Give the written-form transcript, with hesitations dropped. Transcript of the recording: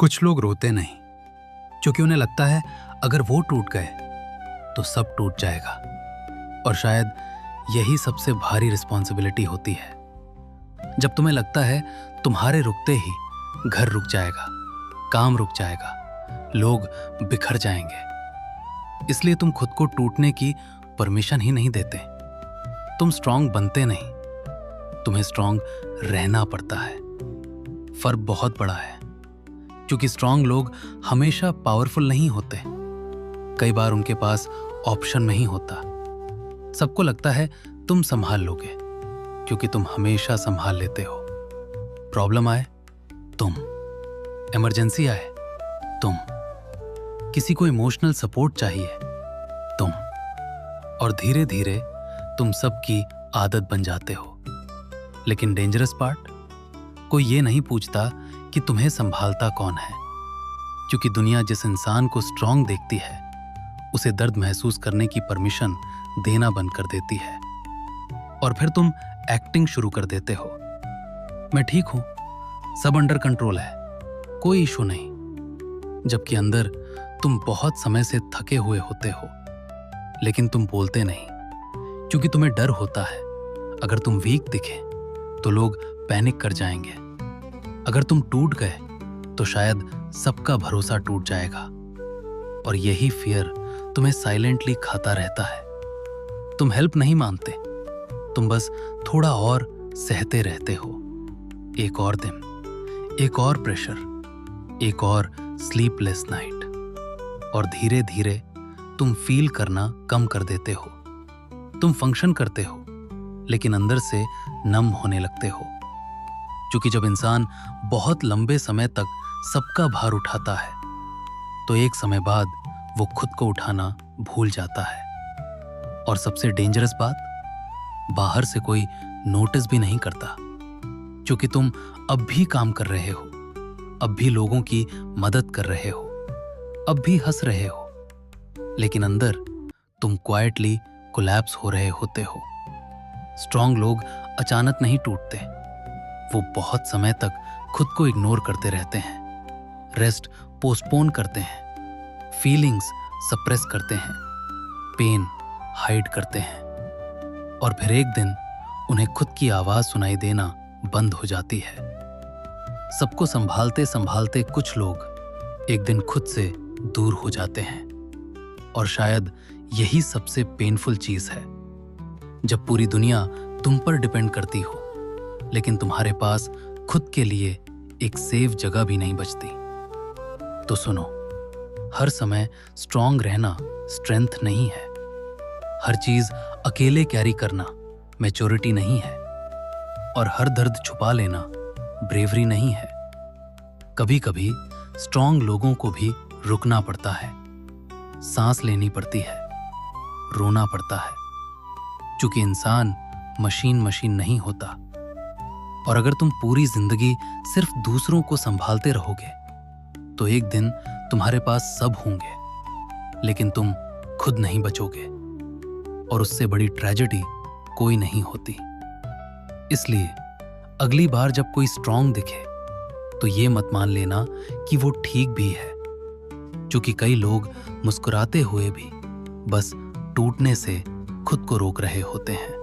कुछ लोग रोते नहीं क्योंकि उन्हें लगता है अगर वो टूट गए तो सब टूट जाएगा। और शायद यही सबसे भारी रिस्पॉन्सिबिलिटी होती है। जब तुम्हें लगता है तुम्हारे रुकते ही घर रुक जाएगा, काम रुक जाएगा, लोग बिखर जाएंगे, इसलिए तुम खुद को टूटने की परमिशन ही नहीं देते। तुम स्ट्रांग बनते नहीं, तुम्हें स्ट्रांग रहना पड़ता है। फर्क बहुत बड़ा है, क्योंकि स्ट्रांग लोग हमेशा पावरफुल नहीं होते। कई बार उनके पास ऑप्शन नहीं होता। सबको लगता है तुम संभाल लोगे क्योंकि तुम हमेशा संभाल लेते हो। प्रॉब्लम आए तुम, इमरजेंसी आए तुम, किसी को इमोशनल सपोर्ट चाहिए तुम, और धीरे धीरे तुम सबकी आदत बन जाते हो। लेकिन डेंजरस पार्ट, कोई ये नहीं पूछता कि तुम्हें संभालता कौन है, क्योंकि दुनिया जिस इंसान को स्ट्रांग देखती है उसे दर्द महसूस करने की परमिशन देना बंद कर देती है। और फिर तुम एक्टिंग शुरू कर देते हो। मैं ठीक हूं, सब अंडर कंट्रोल है, कोई इशू नहीं, जबकि अंदर तुम बहुत समय से थके हुए होते हो। लेकिन तुम बोलते नहीं, क्योंकि तुम्हें डर होता है अगर तुम वीक दिखे तो लोग पैनिक कर जाएंगे। अगर तुम टूट गए तो शायद सबका भरोसा टूट जाएगा। और यही फियर तुम्हें साइलेंटली खाता रहता है। तुम हेल्प नहीं मांगते, तुम बस थोड़ा और सहते रहते हो। एक और दिन, एक और प्रेशर, एक और स्लीपलेस नाइट, और धीरे धीरे तुम फील करना कम कर देते हो। तुम फंक्शन करते हो लेकिन अंदर से नम होने लगते हो, क्योंकि जब इंसान बहुत लंबे समय तक सबका भार उठाता है तो एक समय बाद वो खुद को उठाना भूल जाता है। और सबसे डेंजरस बात, बाहर से कोई नोटिस भी नहीं करता, क्योंकि तुम अब भी काम कर रहे हो, अब भी लोगों की मदद कर रहे हो, अब भी हंस रहे हो, लेकिन अंदर तुम क्वाइटली कोलैप्स हो रहे होते हो। स्ट्रांग लोग अचानक नहीं टूटते, वो बहुत समय तक खुद को इग्नोर करते रहते हैं, रेस्ट पोस्टपोन करते हैं, फीलिंग्स सप्रेस करते हैं, पेन हाइड करते हैं, और फिर एक दिन उन्हें खुद की आवाज सुनाई देना बंद हो जाती है। सबको संभालते संभालते कुछ लोग एक दिन खुद से दूर हो जाते हैं। और शायद यही सबसे पेनफुल चीज है, जब पूरी दुनिया तुम पर डिपेंड करती हो लेकिन तुम्हारे पास खुद के लिए एक सेफ जगह भी नहीं बचती। तो सुनो, हर समय स्ट्रांग रहना स्ट्रेंथ नहीं है। हर चीज अकेले कैरी करना मैच्योरिटी नहीं है, और हर दर्द छुपा लेना ब्रेवरी नहीं है। कभी कभी स्ट्रांग लोगों को भी रुकना पड़ता है, सांस लेनी पड़ती है, रोना पड़ता है, क्योंकि इंसान मशीन नहीं होता। और अगर तुम पूरी जिंदगी सिर्फ दूसरों को संभालते रहोगे तो एक दिन तुम्हारे पास सब होंगे लेकिन तुम खुद नहीं बचोगे, और उससे बड़ी ट्रेजेडी कोई नहीं होती। इसलिए अगली बार जब कोई स्ट्रांग दिखे तो ये मत मान लेना कि वो ठीक भी है, क्योंकि कई लोग मुस्कुराते हुए भी बस टूटने से खुद को रोक रहे होते हैं।